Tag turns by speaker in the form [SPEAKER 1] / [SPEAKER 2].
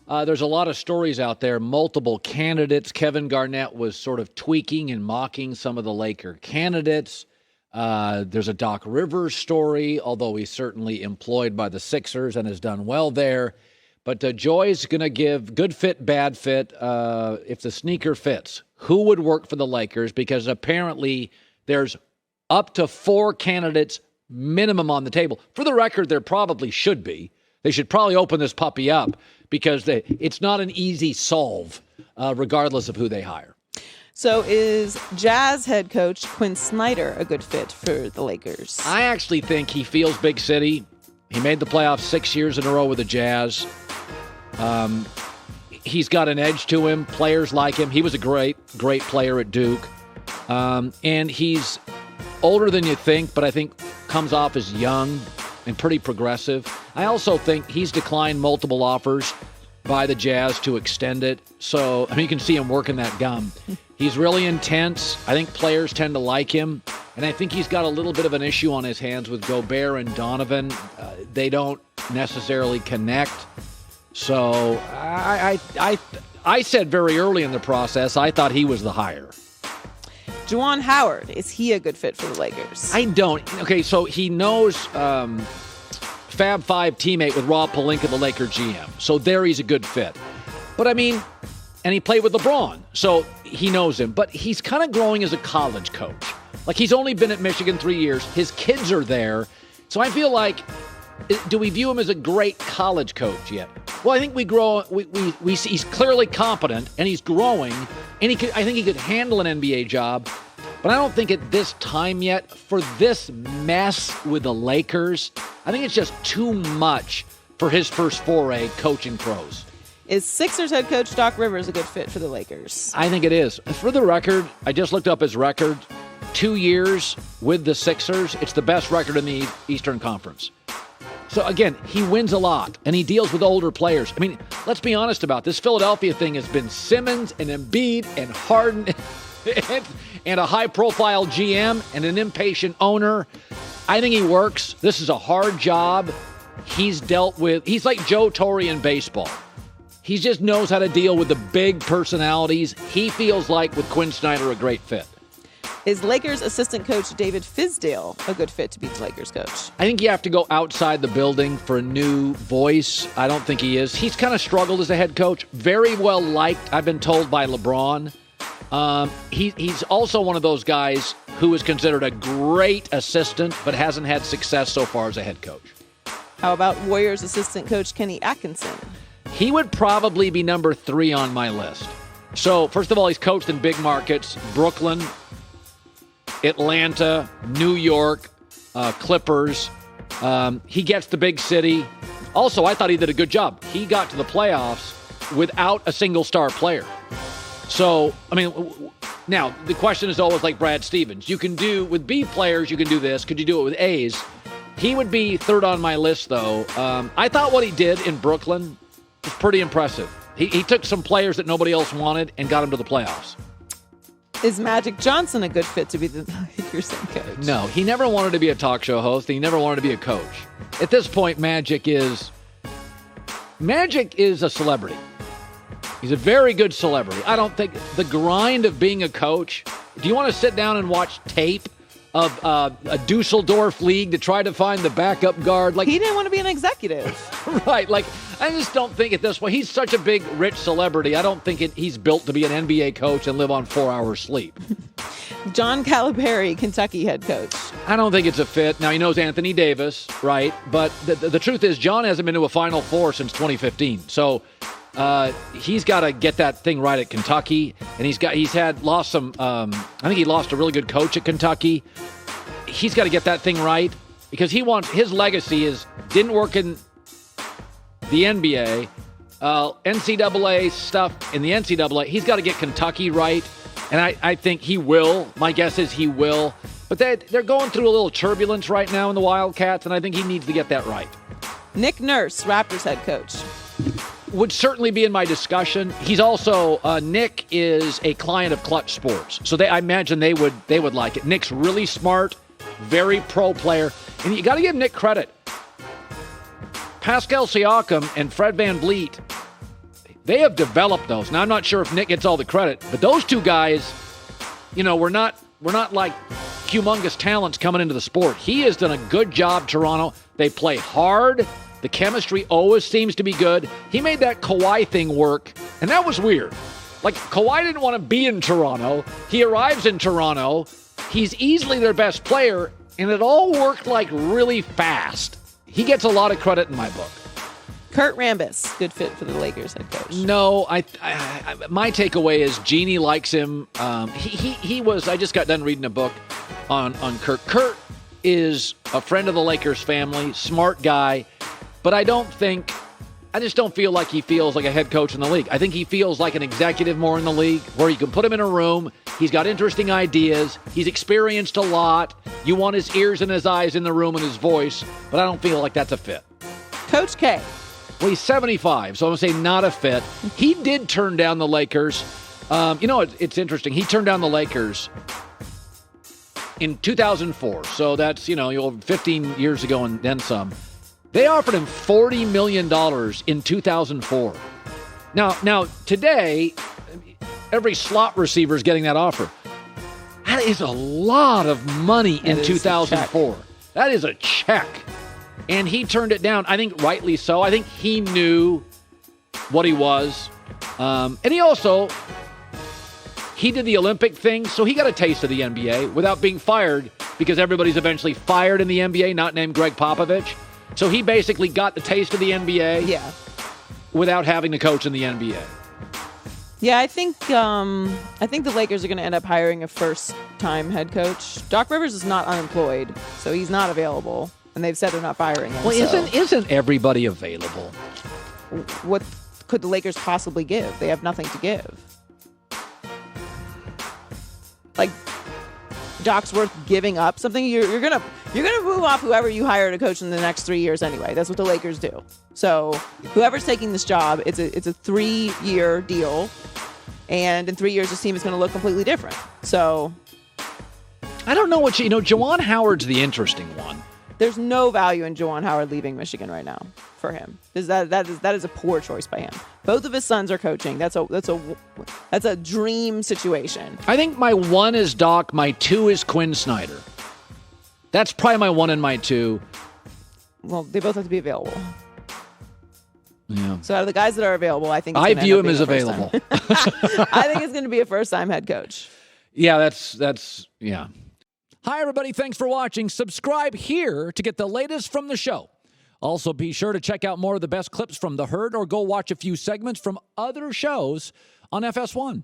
[SPEAKER 1] There's a lot of stories out there, multiple candidates. Kevin Garnett was sort of tweaking and mocking some of the Laker candidates. There's a Doc Rivers story, although he's certainly employed by the Sixers and has done well there. But Joy's going to give good fit, bad fit, if the sneaker fits. Who would work for the Lakers? Because apparently there's up to 4 candidates minimum on the table. For the record, there probably should be. They should probably open this puppy up because it's not an easy solve, regardless of who they hire.
[SPEAKER 2] So is Jazz head coach Quinn Snyder a good fit for the Lakers?
[SPEAKER 1] I actually think he feels big city. He made the playoffs 6 years in a row with the Jazz. He's got an edge to him. Players like him. He was a great player at Duke. And he's older than you think, but I think comes off as young and pretty progressive. I also think he's declined multiple offers by the Jazz to extend it. So, you can see him working that gum. He's really intense. I think players tend to like him. And I think he's got a little bit of an issue on his hands with Gobert and Donovan. They don't necessarily connect. So I said very early in the process, I thought he was the hire.
[SPEAKER 2] Juwan Howard, is he a good fit for the Lakers?
[SPEAKER 1] I don't. Okay, so he knows Fab Five teammate with Rob Pelinka, the Laker GM. So there he's a good fit. But and he played with LeBron, so he knows him. But he's kind of growing as a college coach. Like, he's only been at Michigan 3 years. His kids are there. So I feel like, do we view him as a great college coach yet? Well, I think we see he's clearly competent, and he's growing, and I think he could handle an NBA job, but I don't think at this time yet, for this mess with the Lakers, I think it's just too much for his first foray coaching pros.
[SPEAKER 2] Is Sixers head coach Doc Rivers a good fit for the Lakers?
[SPEAKER 1] I think it is. For the record, I just looked up his record. 2 years with the Sixers. It's the best record in the Eastern Conference. So, again, he wins a lot, and he deals with older players. Let's be honest about this. Philadelphia thing has been Simmons and Embiid and Harden and a high-profile GM and an impatient owner. I think he works. This is a hard job. He's like Joe Torre in baseball. He just knows how to deal with the big personalities. He feels like, with Quinn Snyder, a great fit.
[SPEAKER 2] Is Lakers assistant coach David Fizdale a good fit to be the Lakers coach? I
[SPEAKER 1] think you have to go outside the building for a new voice. I don't think he is. He's kind of struggled as a head coach. Very well liked, I've been told, by LeBron. He's also one of those guys who is considered a great assistant, but hasn't had success so far as a head coach.
[SPEAKER 2] How about Warriors assistant coach Kenny Atkinson?
[SPEAKER 1] He would probably be number 3 on my list. So, first of all, he's coached in big markets, Brooklyn, Atlanta, New York, Clippers. He gets the big city. Also, I thought he did a good job. He got to the playoffs without a single star player. So, now the question is always like Brad Stevens. You can do, with B players, you can do this. Could you do it with A's? He would be 3rd on my list, though. I thought what he did in Brooklyn was pretty impressive. He took some players that nobody else wanted and got them to the playoffs.
[SPEAKER 2] Is Magic Johnson a good fit to be the Lakers head coach?
[SPEAKER 1] No, he never wanted to be a talk show host. He never wanted to be a coach. At this point, Magic is a celebrity. He's a very good celebrity. I don't think the grind of being a coach. Do you want to sit down and watch tape of a Dusseldorf league to try to find the backup guard?
[SPEAKER 2] He didn't want to be an executive.
[SPEAKER 1] Right. I just don't think at this point, he's such a big, rich celebrity. I don't think he's built to be an NBA coach and live on 4 hours sleep.
[SPEAKER 2] John Calipari, Kentucky head coach.
[SPEAKER 1] I don't think it's a fit. Now, he knows Anthony Davis, right? But the truth is, John hasn't been to a Final Four since 2015. So he's got to get that thing right at Kentucky. And lost some, I think he lost a really good coach at Kentucky. He's got to get that thing right because his legacy didn't work in the NBA, NCAA stuff in the NCAA. He's got to get Kentucky right, and I think he will. My guess is he will. But they're going through a little turbulence right now in the Wildcats, and I think he needs to get that right.
[SPEAKER 2] Nick Nurse, Raptors head coach.
[SPEAKER 1] Would certainly be in my discussion. He's also Nick is a client of Clutch Sports, so I imagine they would like it. Nick's really smart, very pro player, and you got to give Nick credit. Pascal Siakam and Fred VanVleet, They have developed those. Now, I'm not sure if Nick gets all the credit, but those two guys, we're not like humongous talents coming into the sport. He has done a good job, Toronto. They play hard. The chemistry always seems to be good. He made that Kawhi thing work, and that was weird. Like, Kawhi didn't want to be in Toronto. He arrives in Toronto. He's easily their best player, and it all worked, like, really fast. He gets a lot of credit in my book.
[SPEAKER 2] Kurt Rambis, good fit for the Lakers head coach.
[SPEAKER 1] No, my takeaway is Jeannie likes him. He was, I just got done reading a book on Kurt. Kurt is a friend of the Lakers family, smart guy, but I just don't feel like he feels like a head coach in the league. I think he feels like an executive more in the league, where you can put him in a room. He's got interesting ideas. He's experienced a lot. You want his ears and his eyes in the room and his voice, but I don't feel like that's a fit.
[SPEAKER 2] Coach K.
[SPEAKER 1] Well, he's 75, so I'm going to say not a fit. He did turn down the Lakers. It's interesting. He turned down the Lakers in 2004, so that's, 15 years ago and then some. They offered him $40 million in 2004. Now, today, every slot receiver is getting that offer. That is a lot of money in 2004. That is a check. And he turned it down, I think rightly so. I think he knew what he was. And he did the Olympic thing, so he got a taste of the NBA without being fired, because everybody's eventually fired in the NBA, not named Greg Popovich. So he basically got the taste of the NBA without having to coach in the NBA.
[SPEAKER 2] Yeah, I think the Lakers are going to end up hiring a first-time head coach. Doc Rivers is not unemployed, so he's not available. And they've said they're not firing him.
[SPEAKER 1] Well, isn't everybody available?
[SPEAKER 2] What could the Lakers possibly give? They have nothing to give. Like, Doc's worth giving up something. You're gonna move off whoever you hire to coach in the next 3 years anyway. That's what the Lakers do. So whoever's taking this job, it's a 3-year deal, and in 3 years this team is going to look completely different. So
[SPEAKER 1] I don't know what Juwan Howard's the interesting one.
[SPEAKER 2] There's no value in Juwan Howard leaving Michigan right now for him. That is a poor choice by him. Both of his sons are coaching. That's a dream situation.
[SPEAKER 1] I think my 1 is Doc. My 2 is Quinn Snyder. That's probably my 1 and my 2.
[SPEAKER 2] Well, they both have to be available.
[SPEAKER 1] Yeah.
[SPEAKER 2] So out of the guys that are available, I think
[SPEAKER 1] I view him as available.
[SPEAKER 2] I think it's going to be a first-time head coach.
[SPEAKER 1] Yeah, that's. Hi, everybody. Thanks for watching. Subscribe here to get the latest from the show. Also, be sure to check out more of the best clips from The Herd, or go watch a few segments from other shows on FS1.